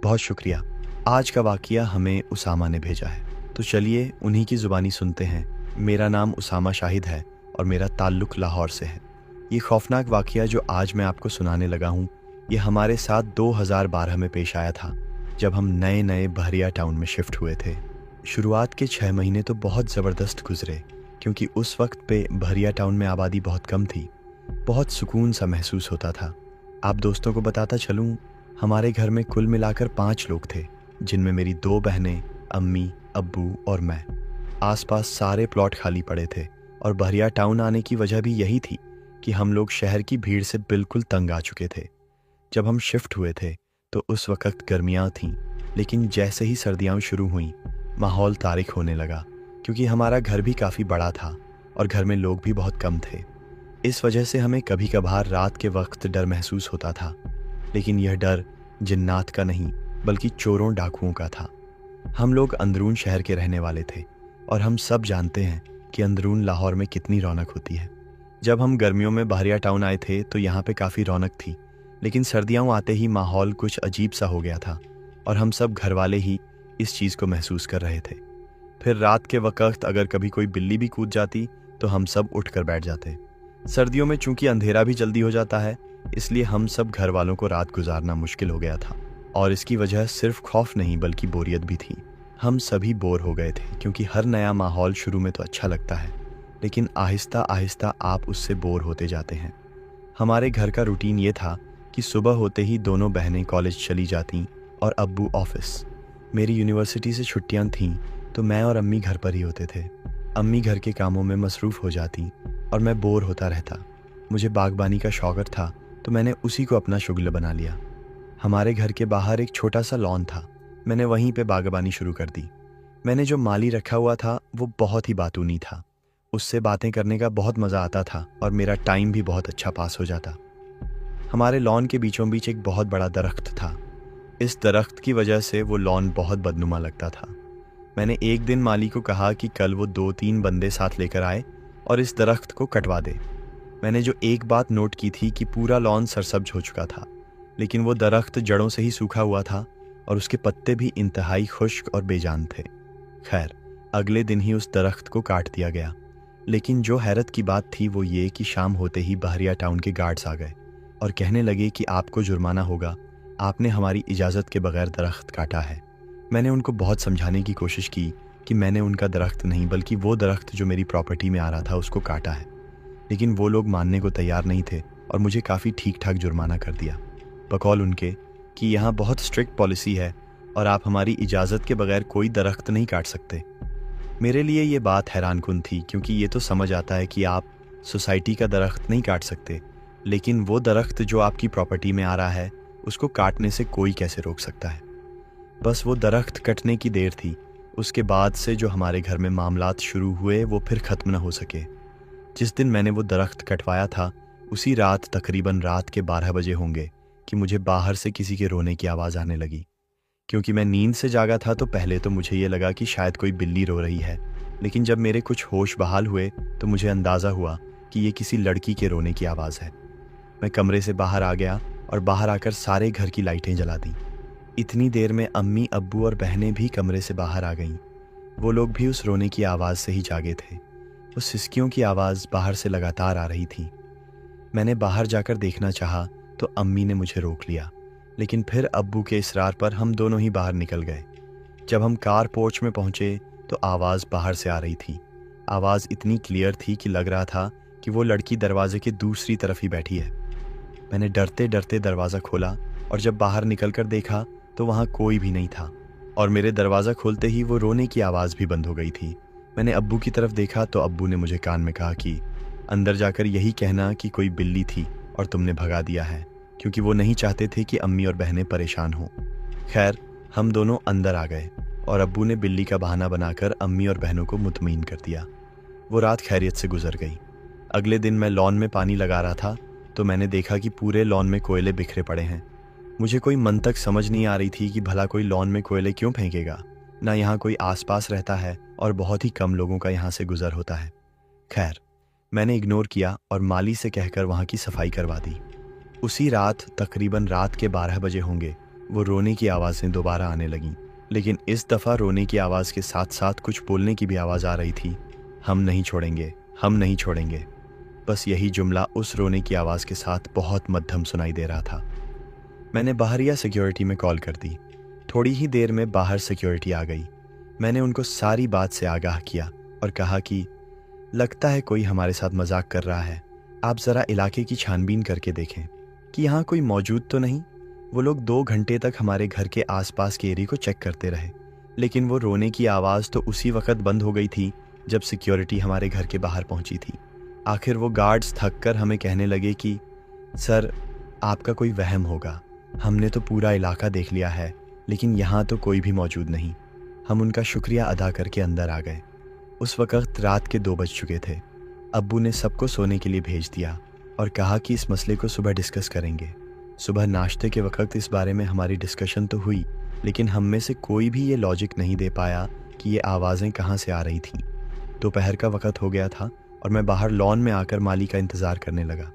बहुत शुक्रिया। आज का वाक़या हमें उसामा ने भेजा है, तो चलिए उन्हीं की ज़ुबानी सुनते हैं। मेरा नाम उसामा शाहिद है और मेरा ताल्लुक़ लाहौर से है। ये खौफनाक वाक़या जो आज मैं आपको सुनाने लगा हूँ, ये हमारे साथ 2012 में पेश आया था, जब हम नए-नए बहरिया टाउन में शिफ्ट हुए थे। शुरुआत के 6 महीने तो बहुत ज़बरदस्त गुज़रे, क्योंकि उस वक्त पे बहरिया टाउन में आबादी बहुत कम थी। बहुत सुकून सा महसूस होता था। आप दोस्तों को बताता चलूँ, हमारे घर में कुल मिलाकर 5 लोग थे, जिनमें मेरी 2 बहनें, अम्मी, अब्बू और मैं। आसपास सारे प्लॉट खाली पड़े थे और बहरिया टाउन आने की वजह भी यही थी कि हम लोग शहर की भीड़ से बिल्कुल तंग आ चुके थे। जब हम शिफ्ट हुए थे तो उस वक्त गर्मियाँ थीं, लेकिन जैसे ही सर्दियाँ शुरू हुईं, माहौल तारिक होने लगा, क्योंकि हमारा घर भी काफ़ी बड़ा था और घर में लोग भी बहुत कम थे। इस वजह से हमें कभी कभार रात के वक्त डर महसूस होता था, लेकिन यह डर जिन्नात का नहीं बल्कि चोरों डाकुओं का था। हम लोग अंदरून शहर के रहने वाले थे और हम सब जानते हैं कि अंदरून लाहौर में कितनी रौनक होती है। जब हम गर्मियों में बहरिया टाउन आए थे तो यहाँ पे काफ़ी रौनक थी, लेकिन सर्दियाँ आते ही माहौल कुछ अजीब सा हो गया था और हम सब घर वाले ही इस चीज़ को महसूस कर रहे थे। फिर रात के वक्त अगर कभी कोई बिल्ली भी कूद जाती तो हम सब उठ कर बैठ जाते। सर्दियों में चूंकि अंधेरा भी जल्दी हो जाता है, इसलिए हम सब घर वालों को रात गुजारना मुश्किल हो गया था और इसकी वजह सिर्फ खौफ नहीं बल्कि बोरियत भी थी। हम सभी बोर हो गए थे, क्योंकि हर नया माहौल शुरू में तो अच्छा लगता है, लेकिन आहिस्ता आहिस्ता आप उससे बोर होते जाते हैं। हमारे घर का रूटीन ये था कि सुबह होते ही दोनों बहनें कॉलेज चली जातीं और अब्बू ऑफिस। मेरी यूनिवर्सिटी से छुट्टियां थीं तो मैं और अम्मी घर पर ही होते थे। अम्मी घर के कामों में मसरूफ़ हो जाती और मैं बोर होता रहता। मुझे बागबानी का शौक़ था तो मैंने उसी को अपना शुगल बना लिया। हमारे घर के बाहर एक छोटा सा लॉन था, मैंने वहीं पे बागबानी शुरू कर दी। मैंने जो माली रखा हुआ था वो बहुत ही बातूनी था, उससे बातें करने का बहुत मज़ा आता था और मेरा टाइम भी बहुत अच्छा पास हो जाता। हमारे लॉन के बीचों बीच एक बहुत बड़ा दरख्त था। इस दरख्त की वजह से वो लॉन बहुत बदनुमा लगता था। मैंने एक दिन माली को कहा कि कल वो 2-3 बंदे साथ लेकर आए और इस दरख्त को कटवा दे। मैंने जो एक बात नोट की थी कि पूरा लॉन सरसब्ज हो चुका था, लेकिन वो दरख्त जड़ों से ही सूखा हुआ था और उसके पत्ते भी इंतहाई खुश्क और बेजान थे। खैर, अगले दिन ही उस दरख्त को काट दिया गया, लेकिन जो हैरत की बात थी वो ये कि शाम होते ही बहरिया टाउन के गार्ड्स आ गए और कहने लगे कि आपको जुर्माना होगा, आपने हमारी इजाज़त के बगैर दरख्त काटा है। मैंने उनको बहुत समझाने की कोशिश की कि मैंने उनका दरख्त नहीं बल्कि वो दरख्त जो मेरी प्रॉपर्टी में आ रहा था उसको काटा है, लेकिन वो लोग मानने को तैयार नहीं थे और मुझे काफ़ी ठीक ठाक जुर्माना कर दिया, बकौल उनके कि यहाँ बहुत स्ट्रिक्ट पॉलिसी है और आप हमारी इजाज़त के बगैर कोई दरख्त नहीं काट सकते। मेरे लिए ये बात हैरानकुन थी, क्योंकि ये तो समझ आता है कि आप सोसाइटी का दरख्त नहीं काट सकते, लेकिन वो दरख्त जो आपकी प्रॉपर्टी में आ रहा है उसको काटने से कोई कैसे रोक सकता है। बस वो दरख्त कटने की देर थी, उसके बाद से जो हमारे घर में मामलात शुरू हुए वो फिर ख़त्म न हो सके। जिस दिन मैंने वो दरख्त कटवाया था उसी रात तकरीबन रात के 12 बजे होंगे कि मुझे बाहर से किसी के रोने की आवाज़ आने लगी। क्योंकि मैं नींद से जागा था तो पहले तो मुझे ये लगा कि शायद कोई बिल्ली रो रही है, लेकिन जब मेरे कुछ होश बहाल हुए तो मुझे अंदाज़ा हुआ कि ये किसी लड़की के रोने की आवाज़ है। मैं कमरे से बाहर आ गया और बाहर आकर सारे घर की लाइटें जला दी। इतनी देर में अम्मी, अब्बू और बहनें भी कमरे से बाहर आ गईं। वो लोग भी उस रोने की आवाज़ से ही जागे थे। वो सिसकियों की आवाज़ बाहर से लगातार आ रही थी। मैंने बाहर जाकर देखना चाहा तो अम्मी ने मुझे रोक लिया, लेकिन फिर अब्बू के इसरार पर हम दोनों ही बाहर निकल गए। जब हम कार पोर्च में पहुंचे तो आवाज़ बाहर से आ रही थी। आवाज़ इतनी क्लियर थी कि लग रहा था कि वो लड़की दरवाजे के दूसरी तरफ ही बैठी है। मैंने डरते डरते दरवाज़ा खोला और जब बाहर निकल कर देखा तो वहाँ कोई भी नहीं था और मेरे दरवाज़ा खोलते ही वो रोने की आवाज़ भी बंद हो गई थी। मैंने अब्बू की तरफ देखा तो अब्बू ने मुझे कान में कहा कि अंदर जाकर यही कहना कि कोई बिल्ली थी और तुमने भगा दिया है, क्योंकि वो नहीं चाहते थे कि अम्मी और बहनें परेशान हों। खैर, हम दोनों अंदर आ गए और अब्बू ने बिल्ली का बहाना बनाकर अम्मी और बहनों को मुतमईन कर दिया। वो रात खैरियत से गुजर गई। अगले दिन मैं लॉन में पानी लगा रहा था तो मैंने देखा कि पूरे लॉन में कोयले बिखरे पड़े हैं। मुझे कोई मंतक समझ नहीं आ रही थी कि भला कोई लॉन में कोयले क्यों फेंकेगा, ना यहाँ कोई आसपास रहता है और बहुत ही कम लोगों का यहाँ से गुजर होता है। खैर, मैंने इग्नोर किया और माली से कहकर वहाँ की सफाई करवा दी। उसी रात तकरीबन रात के 12 बजे होंगे वो रोने की आवाज़ें दोबारा आने लगीं, लेकिन इस दफ़ा रोने की आवाज़ के साथ साथ कुछ बोलने की भी आवाज़ आ रही थी। हम नहीं छोड़ेंगे, हम नहीं छोड़ेंगे। बस यही जुमला उस रोने की आवाज़ के साथ बहुत मध्यम सुनाई दे रहा था। मैंने बाहरिया सिक्योरिटी में कॉल कर दी। थोड़ी ही देर में बाहर सिक्योरिटी आ गई। मैंने उनको सारी बात से आगाह किया और कहा कि लगता है कोई हमारे साथ मजाक कर रहा है। आप ज़रा इलाके की छानबीन करके देखें कि यहाँ कोई मौजूद तो नहीं। वो लोग 2 घंटे तक हमारे घर के आसपास के एरिया को चेक करते रहे, लेकिन वो रोने की आवाज़ तो उसी वक्त बंद हो गई थी जब सिक्योरिटी हमारे घर के बाहर पहुंची थी। आखिर वो गार्ड्स थक कर हमें कहने लगे कि सर, आपका कोई वहम होगा, हमने तो पूरा इलाका देख लिया है, लेकिन यहाँ तो कोई भी मौजूद नहीं। हम उनका शुक्रिया अदा करके अंदर आ गए। उस वक्त रात के 2 बज चुके थे। अब्बू ने सबको सोने के लिए भेज दिया और कहा कि इस मसले को सुबह डिस्कस करेंगे। सुबह नाश्ते के वक्त इस बारे में हमारी डिस्कशन तो हुई, लेकिन हम में से कोई भी ये लॉजिक नहीं दे पाया कि ये आवाज़ें कहाँ से आ रही थीं। दोपहर का वक्त हो गया था और मैं बाहर लॉन में आकर माली का इंतज़ार करने लगा।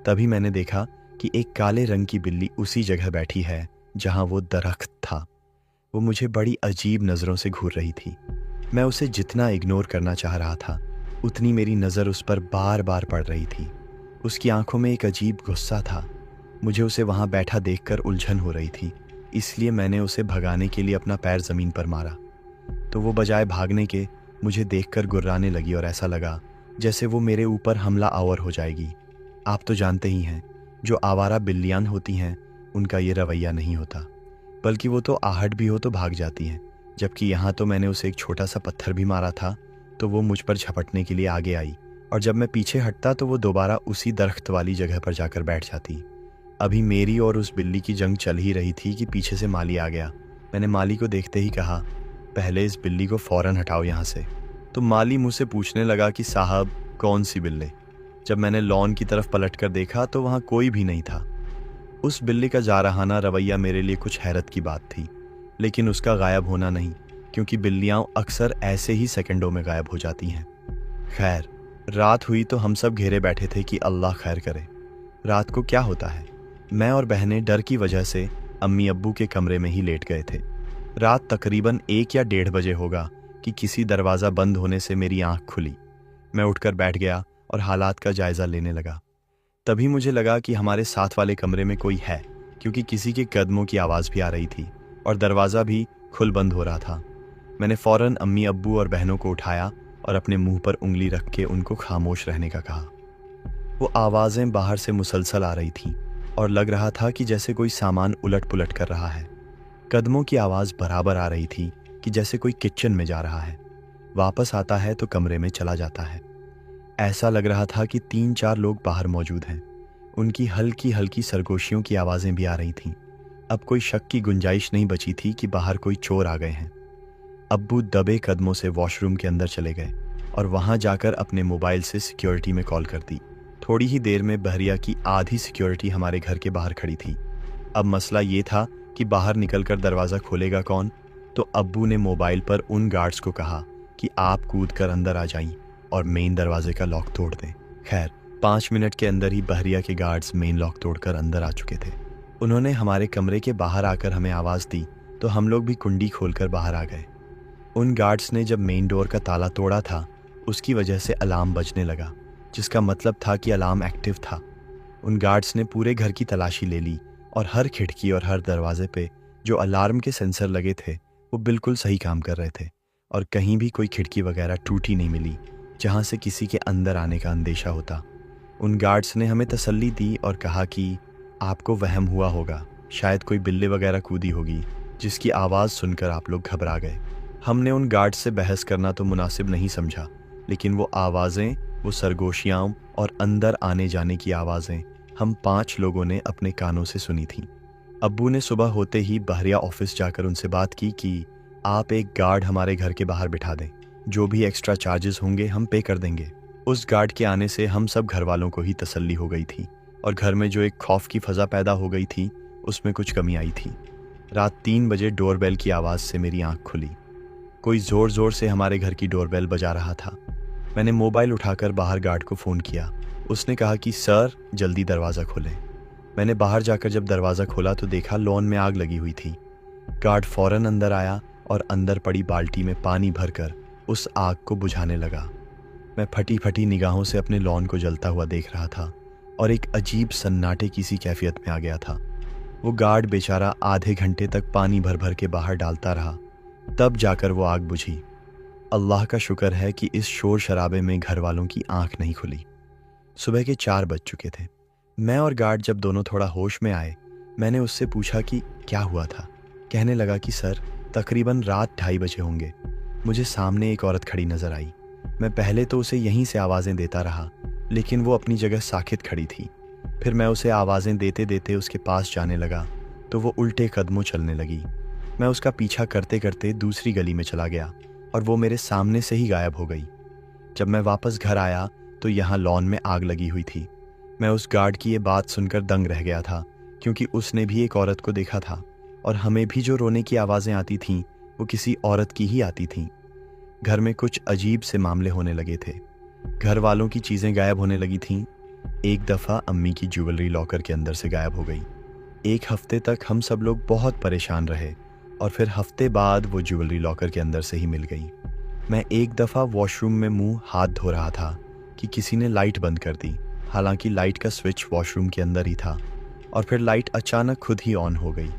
तभी मैंने देखा कि एक काले रंग की बिल्ली उसी जगह बैठी है जहाँ वो दरख्त था। वो मुझे बड़ी अजीब नज़रों से घूर रही थी। मैं उसे जितना इग्नोर करना चाह रहा था, उतनी मेरी नज़र उस पर बार बार पड़ रही थी। उसकी आंखों में एक अजीब गुस्सा था। मुझे उसे वहाँ बैठा देखकर उलझन हो रही थी, इसलिए मैंने उसे भगाने के लिए अपना पैर ज़मीन पर मारा, तो वो बजाय भागने के मुझे देखकर गुर्राने लगी और ऐसा लगा जैसे वो मेरे ऊपर हमला आवर हो जाएगी। आप तो जानते ही हैं, जो आवारा बिल्लियाँ होती हैं उनका ये रवैया नहीं होता, बल्कि वो तो आहट भी हो तो भाग जाती हैं। जबकि यहाँ तो मैंने उसे एक छोटा सा पत्थर भी मारा था तो वो मुझ पर झपटने के लिए आगे आई, और जब मैं पीछे हटता तो वो दोबारा उसी दरख्त वाली जगह पर जाकर बैठ जाती। अभी मेरी और उस बिल्ली की जंग चल ही रही थी कि पीछे से माली आ गया। मैंने माली को देखते ही कहा, पहले इस बिल्ली को फ़ौरन हटाओ यहाँ से। तो माली मुझसे पूछने लगा कि साहब, कौन सी बिल्ली? जब मैंने लॉन की तरफ पलट कर देखा तो वहाँ कोई भी नहीं था। उस बिल्ली का जारहाना रवैया मेरे लिए कुछ हैरत की बात थी, लेकिन उसका गायब होना नहीं, क्योंकि बिल्लियाँ अक्सर ऐसे ही सेकंडों में गायब हो जाती हैं। खैर, रात हुई तो हम सब घेरे बैठे थे कि अल्लाह खैर करे। रात को क्या होता है, मैं और बहनें डर की वजह से अम्मी अब्बू के कमरे में ही लेट गए थे। रात तकरीबन 1 या 1:30 बजे होगा कि किसी दरवाज़ा बंद होने से मेरी आंख खुली। मैं उठकर बैठ गया और हालात का जायज़ा लेने लगा। तभी मुझे लगा कि हमारे साथ वाले कमरे में कोई है, क्योंकि किसी के कदमों की आवाज़ भी आ रही थी और दरवाज़ा भी खुल बंद हो रहा था। मैंने फ़ौरन अम्मी अब्बू और बहनों को उठाया और अपने मुंह पर उंगली रख के उनको खामोश रहने का कहा। वो आवाज़ें बाहर से मुसलसल आ रही थीं और लग रहा था कि जैसे कोई सामान उलट पुलट कर रहा है। कदमों की आवाज़ बराबर आ रही थी कि जैसे कोई किचन में जा रहा है, वापस आता है तो कमरे में चला जाता है। ऐसा लग रहा था कि 3-4 लोग बाहर मौजूद हैं। उनकी हल्की हल्की सरगोशियों की आवाज़ें भी आ रही थीं। अब कोई शक की गुंजाइश नहीं बची थी कि बाहर कोई चोर आ गए हैं। अब्बू दबे कदमों से वॉशरूम के अंदर चले गए और वहां जाकर अपने मोबाइल से सिक्योरिटी में कॉल कर दी। थोड़ी ही देर में बहरिया की आधी सिक्योरिटी हमारे घर के बाहर खड़ी थी। अब मसला ये था कि बाहर निकलकर दरवाज़ा खोलेगा कौन, तो अब्बू ने मोबाइल पर उन गार्ड्स को कहा कि आप कूद कर अंदर आ जाइए और मेन दरवाजे का लॉक तोड़ दें। खैर, 5 मिनट के अंदर ही बहरिया के गार्ड्स मेन लॉक तोड़कर अंदर आ चुके थे। उन्होंने हमारे कमरे के बाहर आकर हमें आवाज़ दी तो हम लोग भी कुंडी खोलकर बाहर आ गए। उन गार्ड्स ने जब मेन डोर का ताला तोड़ा था, उसकी वजह से अलार्म बजने लगा, जिसका मतलब था कि अलार्म एक्टिव था। उन गार्ड्स ने पूरे घर की तलाशी ले ली और हर खिड़की और हर दरवाजे पे जो अलार्म के सेंसर लगे थे वो बिल्कुल सही काम कर रहे थे और कहीं भी कोई खिड़की वगैरह टूटी नहीं मिली जहाँ से किसी के अंदर आने का अंदेशा होता। उन गार्ड्स ने हमें तसल्ली दी और कहा कि आपको वहम हुआ होगा, शायद कोई बिल्ली वगैरह कूदी होगी जिसकी आवाज़ सुनकर आप लोग घबरा गए। हमने उन गार्ड्स से बहस करना तो मुनासिब नहीं समझा, लेकिन वो आवाज़ें, वो सरगोशियाँ और अंदर आने जाने की आवाज़ें हम 5 लोगों ने अपने कानों से सुनी थीं। अब्बू ने सुबह होते ही बहरिया ऑफिस जाकर उनसे बात की कि आप एक गार्ड हमारे घर के बाहर बिठा दें, जो भी एक्स्ट्रा चार्जेस होंगे हम पे कर देंगे। उस गार्ड के आने से हम सब घर वालों को ही तसल्ली हो गई थी और घर में जो एक खौफ की फ़ज़ा पैदा हो गई थी उसमें कुछ कमी आई थी। रात 3 बजे डोरबेल की आवाज़ से मेरी आंख खुली। कोई ज़ोर ज़ोर से हमारे घर की डोरबेल बजा रहा था। मैंने मोबाइल उठाकर बाहर गार्ड को फ़ोन किया। उसने कहा कि सर, जल्दी दरवाज़ा खोलें। मैंने बाहर जाकर जब दरवाज़ा खोला तो देखा लॉन में आग लगी हुई थी। गार्ड फौरन अंदर आया और अंदर पड़ी बाल्टी में पानी भरकर उस आग को बुझाने लगा। मैं फटी फटी निगाहों से अपने लॉन को जलता हुआ देख रहा था और एक अजीब सन्नाटे की सी कैफियत में आ गया था। वो गार्ड बेचारा आधे घंटे तक पानी भर भर के बाहर डालता रहा, तब जाकर वो आग बुझी। अल्लाह का शुक्र है कि इस शोर शराबे में घर वालों की आंख नहीं खुली। सुबह के 4 बज चुके थे। मैं और गार्ड जब दोनों थोड़ा होश में आए, मैंने उससे पूछा कि क्या हुआ था। कहने लगा कि सर, तकरीबन रात 2:30 बजे होंगे। मुझे सामने एक औरत खड़ी नजर आई। मैं पहले तो उसे यहीं से आवाज़ें देता रहा, लेकिन वो अपनी जगह साकित खड़ी थी। फिर मैं उसे आवाज़ें देते देते उसके पास जाने लगा तो वो उल्टे कदमों चलने लगी। मैं उसका पीछा करते करते दूसरी गली में चला गया और वो मेरे सामने से ही गायब हो गई। जब मैं वापस घर आया तो यहाँ लॉन में आग लगी हुई थी। मैं उस गार्ड की ये बात सुनकर दंग रह गया था, क्योंकि उसने भी एक औरत को देखा था और हमें भी जो रोने की आवाज़ें आती थीं वो किसी औरत की ही आती थीं। घर में कुछ अजीब से मामले होने लगे थे। घर वालों की चीज़ें गायब होने लगी थीं। एक दफ़ा अम्मी की ज्वेलरी लॉकर के अंदर से गायब हो गई। एक हफ्ते तक हम सब लोग बहुत परेशान रहे और फिर हफ्ते बाद वो ज्वेलरी लॉकर के अंदर से ही मिल गई। मैं एक दफ़ा वॉशरूम में मुंह हाथ धो रहा था कि किसी ने लाइट बंद कर दी। हालांकि लाइट का स्विच वॉशरूम के अंदर ही था और फिर लाइट अचानक खुद ही ऑन हो गई।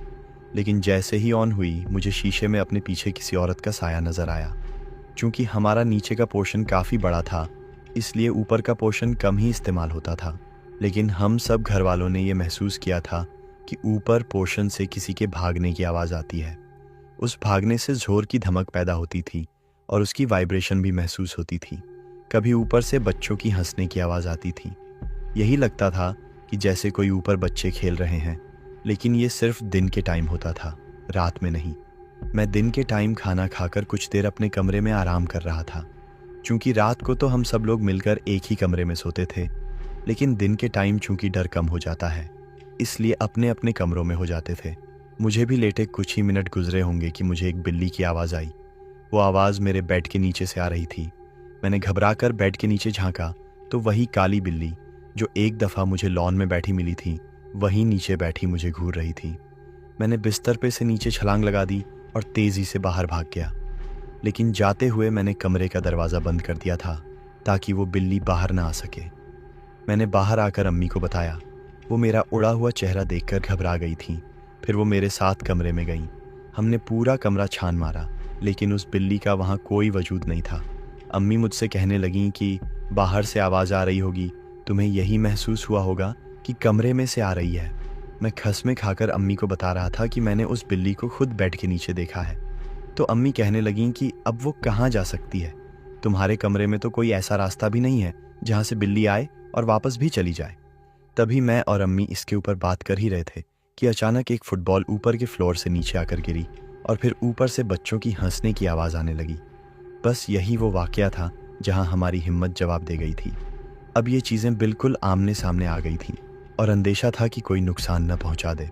लेकिन जैसे ही ऑन हुई, मुझे शीशे में अपने पीछे किसी औरत का साया नज़र आया। चूँकि हमारा नीचे का पोर्शन काफ़ी बड़ा था, इसलिए ऊपर का पोर्शन कम ही इस्तेमाल होता था। लेकिन हम सब घर वालों ने ये महसूस किया था कि ऊपर पोर्शन से किसी के भागने की आवाज़ आती है। उस भागने से ज़ोर की धमक पैदा होती थी और उसकी वाइब्रेशन भी महसूस होती थी। कभी ऊपर से बच्चों की हंसने की आवाज़ आती थी। यही लगता था कि जैसे कोई ऊपर बच्चे खेल रहे हैं, लेकिन ये सिर्फ दिन के टाइम होता था, रात में नहीं। मैं दिन के टाइम खाना खाकर कुछ देर अपने कमरे में आराम कर रहा था। चूँकि रात को तो हम सब लोग मिलकर एक ही कमरे में सोते थे, लेकिन दिन के टाइम चूँकि डर कम हो जाता है, इसलिए अपने अपने कमरों में हो जाते थे। मुझे भी लेटे कुछ ही मिनट गुजरे होंगे कि मुझे एक बिल्ली की आवाज़ आई। वो आवाज़ मेरे बेड के नीचे से आ रही थी। मैंने घबराकर बेड के नीचे झांका तो वही काली बिल्ली जो एक दफ़ा मुझे लॉन में बैठी मिली थी, वहीं नीचे बैठी मुझे घूर रही थी। मैंने बिस्तर पे से नीचे छलांग लगा दी और तेज़ी से बाहर भाग गया। लेकिन जाते हुए मैंने कमरे का दरवाज़ा बंद कर दिया था ताकि वो बिल्ली बाहर ना आ सके। मैंने बाहर आकर अम्मी को बताया। वो मेरा उड़ा हुआ चेहरा देखकर घबरा गई थी। फिर वो मेरे साथ कमरे में गईं। हमने पूरा कमरा छान मारा, लेकिन उस बिल्ली का वहाँ कोई वजूद नहीं था। अम्मी मुझसे कहने लगीं कि बाहर से आवाज़ आ रही होगी, तुम्हें यही महसूस हुआ होगा कि कमरे में से आ रही है। मैं खसमें खाकर अम्मी को बता रहा था कि मैंने उस बिल्ली को खुद बेड के नीचे देखा है। तो अम्मी कहने लगीं कि अब वो कहाँ जा सकती है, तुम्हारे कमरे में तो कोई ऐसा रास्ता भी नहीं है जहाँ से बिल्ली आए और वापस भी चली जाए। तभी मैं और अम्मी इसके ऊपर बात कर ही रहे थे कि अचानक एक फुटबॉल ऊपर के फ्लोर से नीचे आकर गिरी और फिर ऊपर से बच्चों की हंसने की आवाज़ आने लगी। बस यही वो वाकया था जहाँ हमारी हिम्मत जवाब दे गई थी। अब ये चीज़ें बिल्कुल आमने सामने आ गई थीं और अंदेशा था कि कोई नुकसान न पहुँचा दे।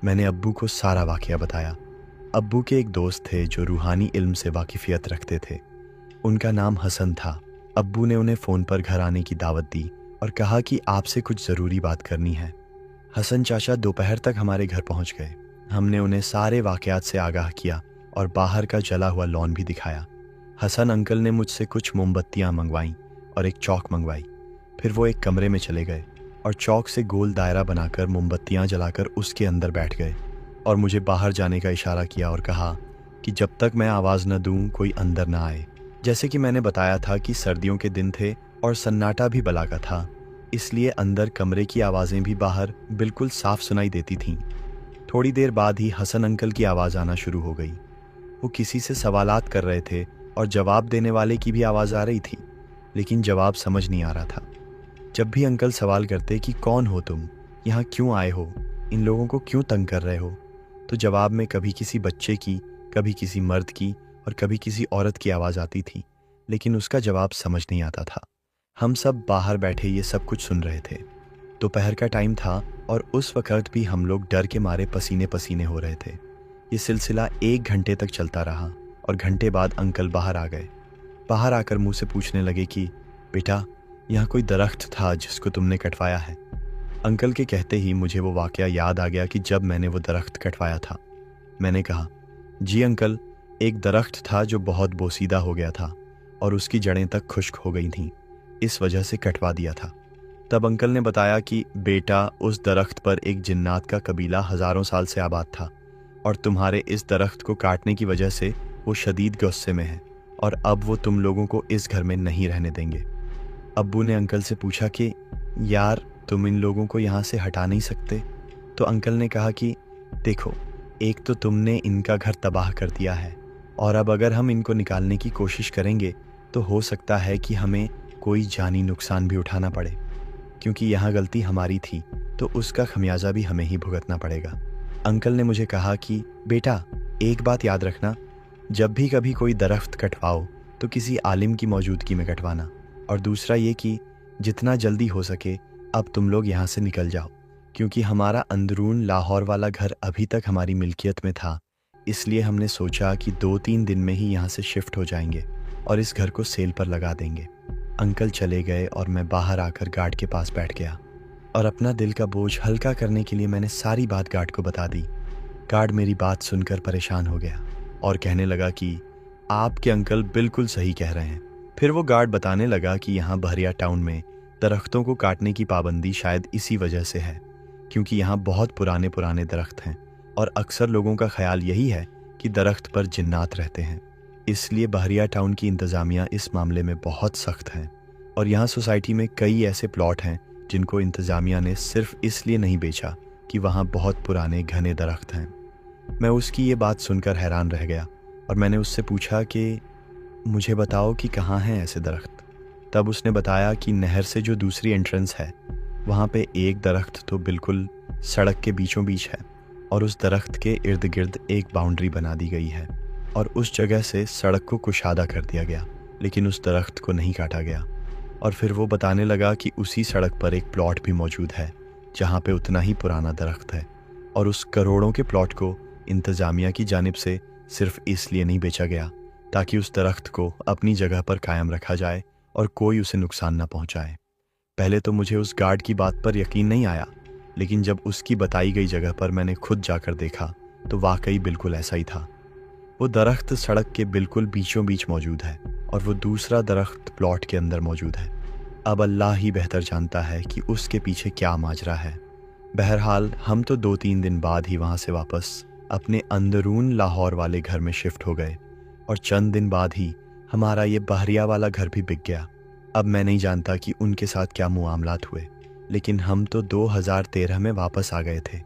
मैंने अब्बू को सारा वाकया बताया। अब्बू के एक दोस्त थे जो रूहानी इल्म से वाकिफियत रखते थे। उनका नाम हसन था। अब्बू ने उन्हें फ़ोन पर घर आने की दावत दी और कहा कि आपसे कुछ ज़रूरी बात करनी है। हसन चाचा दोपहर तक हमारे घर पहुंच गए। हमने उन्हें सारे वाकयात से आगाह किया और बाहर का जला हुआ लॉन भी दिखाया। हसन अंकल ने मुझसे कुछ मोमबत्तियां मंगवाईं और एक चौक मंगवाई। फिर वो एक कमरे में चले गए और चौक से गोल दायरा बनाकर मोमबत्तियां जलाकर उसके अंदर बैठ गए और मुझे बाहर जाने का इशारा किया और कहा कि जब तक मैं आवाज़ न दूं कोई अंदर ना आए। जैसे कि मैंने बताया था कि सर्दियों के दिन थे और सन्नाटा भी बला का था, इसलिए अंदर कमरे की आवाज़ें भी बाहर बिल्कुल साफ सुनाई देती थीं। थोड़ी देर बाद ही हसन अंकल की आवाज़ आना शुरू हो गई। वो किसी से सवालात कर रहे थे और जवाब देने वाले की भी आवाज़ आ रही थी, लेकिन जवाब समझ नहीं आ रहा था। जब भी अंकल सवाल करते कि कौन हो तुम, यहाँ क्यों आए हो, इन लोगों को क्यों तंग कर रहे हो, तो जवाब में कभी किसी बच्चे की, कभी किसी मर्द की और कभी किसी औरत की आवाज़ आती थी, लेकिन उसका जवाब समझ नहीं आता था। हम सब बाहर बैठे ये सब कुछ सुन रहे थे। दोपहर का टाइम था और उस वक़्त भी हम लोग डर के मारे पसीने पसीने हो रहे थे। ये सिलसिला 1 घंटे तक चलता रहा और घंटे बाद अंकल बाहर आ गए। बाहर आकर मुँह से पूछने लगे कि बेटा, यहाँ कोई दरख्त था जिसको तुमने कटवाया है? अंकल के कहते ही मुझे वो वाकया याद आ गया कि जब मैंने वो दरख्त कटवाया था। मैंने कहा, जी अंकल, एक दरख्त था जो बहुत बोसीदा हो गया था और उसकी जड़ें तक खुश्क हो गई थीं, इस वजह से कटवा दिया था। तब अंकल ने बताया कि बेटा, उस दरख्त पर एक जिन्नात का कबीला हज़ारों साल से आबाद था और तुम्हारे इस दरख्त को काटने की वजह से वो शदीद गुस्से में है और अब वो तुम लोगों को इस घर में नहीं रहने देंगे। अब्बू ने अंकल से पूछा कि यार, तुम इन लोगों को यहाँ से हटा नहीं सकते? तो अंकल ने कहा कि देखो, एक तो तुमने इनका घर तबाह कर दिया है और अब अगर हम इनको निकालने की कोशिश करेंगे तो हो सकता है कि हमें कोई जानी नुकसान भी उठाना पड़े, क्योंकि यहाँ गलती हमारी थी तो उसका खमियाजा भी हमें ही भुगतना पड़ेगा। अंकल ने मुझे कहा कि बेटा, एक बात याद रखना, जब भी कभी कोई दरख्त कटवाओ तो किसी आलिम की मौजूदगी में कटवाना, और दूसरा ये कि जितना जल्दी हो सके अब तुम लोग यहाँ से निकल जाओ, क्योंकि हमारा अंदरून लाहौर वाला घर अभी तक हमारी मिल्कियत में था, इसलिए हमने सोचा कि 2-3 दिन में ही यहाँ से शिफ्ट हो जाएंगे और इस घर को सेल पर लगा देंगे। अंकल चले गए और मैं बाहर आकर गार्ड के पास बैठ गया और अपना दिल का बोझ हल्का करने के लिए मैंने सारी बात गार्ड को बता दी। गार्ड मेरी बात सुनकर परेशान हो गया और कहने लगा कि आपके अंकल बिल्कुल सही कह रहे हैं। फिर वो गार्ड बताने लगा कि यहाँ बहरिया टाउन में दरख्तों को काटने की पाबंदी शायद इसी वजह से है, क्योंकि यहाँ बहुत पुराने पुराने दरख्त हैं और अक्सर लोगों का ख्याल यही है कि दरख्त पर जिन्नात रहते हैं। इसलिए बहरिया टाउन की इंतज़ामिया इस मामले में बहुत सख्त हैं और यहाँ सोसाइटी में कई ऐसे प्लॉट हैं जिनको इंतज़ामिया ने सिर्फ इसलिए नहीं बेचा कि वहाँ बहुत पुराने घने दरख्त हैं। मैं उसकी ये बात सुनकर हैरान रह गया और मैंने उससे पूछा कि मुझे बताओ कि कहाँ हैं ऐसे दरख्त। तब उसने बताया कि नहर से जो दूसरी एंट्रेंस है वहाँ पे एक दरख्त तो बिल्कुल सड़क के बीचों बीच है और उस दरख्त के इर्द गिर्द एक बाउंड्री बना दी गई है और उस जगह से सड़क को कुशादा कर दिया गया, लेकिन उस दरख्त को नहीं काटा गया। और फिर वो बताने लगा कि उसी सड़क पर एक प्लॉट भी मौजूद है जहाँ पे उतना ही पुराना दरख्त है और उस करोड़ों के प्लॉट को इंतज़ामिया की जानिब से सिर्फ इसलिए नहीं बेचा गया ताकि उस दरख्त को अपनी जगह पर कायम रखा जाए और कोई उसे नुकसान ना पहुंचाए। पहले तो मुझे उस गार्ड की बात पर यकीन नहीं आया, लेकिन जब उसकी बताई गई जगह पर मैंने खुद जाकर देखा तो वाकई बिल्कुल ऐसा ही था। वो दरख्त सड़क के बिल्कुल बीचों बीच मौजूद है और वो दूसरा दरख्त प्लॉट के अंदर मौजूद है। अब अल्लाह ही बेहतर जानता है कि उसके पीछे क्या माजरा है। बहरहाल हम तो 2-3 दिन बाद ही वहाँ से वापस अपने अंदरून लाहौर वाले घर में शिफ्ट हो गए और चंद दिन बाद ही हमारा ये बहरिया वाला घर भी बिक गया। अब मैं नहीं जानता कि उनके साथ क्या मुआमलात हुए, लेकिन हम तो 2013 में वापस आ गए थे।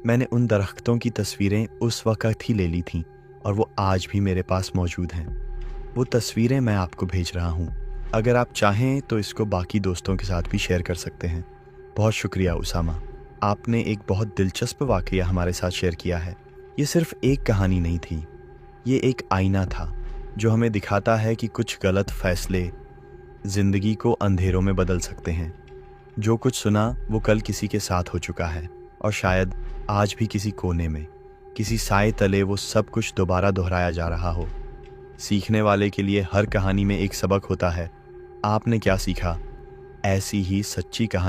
मैंने उन दरख्तों की तस्वीरें उस वक़्त ही ले ली थीं और वो आज भी मेरे पास मौजूद हैं। वो तस्वीरें मैं आपको भेज रहा हूँ। अगर आप चाहें तो इसको बाकी दोस्तों के साथ भी शेयर कर सकते हैं। बहुत शुक्रिया उसामा, आपने एक बहुत दिलचस्प वाक़या हमारे साथ शेयर किया है। ये सिर्फ एक कहानी नहीं थी, ये एक आईना था जो हमें दिखाता है कि कुछ गलत फ़ैसले ज़िंदगी को अंधेरों में बदल सकते हैं। जो कुछ सुना वो कल किसी के साथ हो चुका है और शायद आज भी किसी कोने में, किसी साए तले वो सब कुछ दोबारा दोहराया जा रहा हो। सीखने वाले के लिए हर कहानी में एक सबक होता है। आपने क्या सीखा? ऐसी ही सच्ची कहानी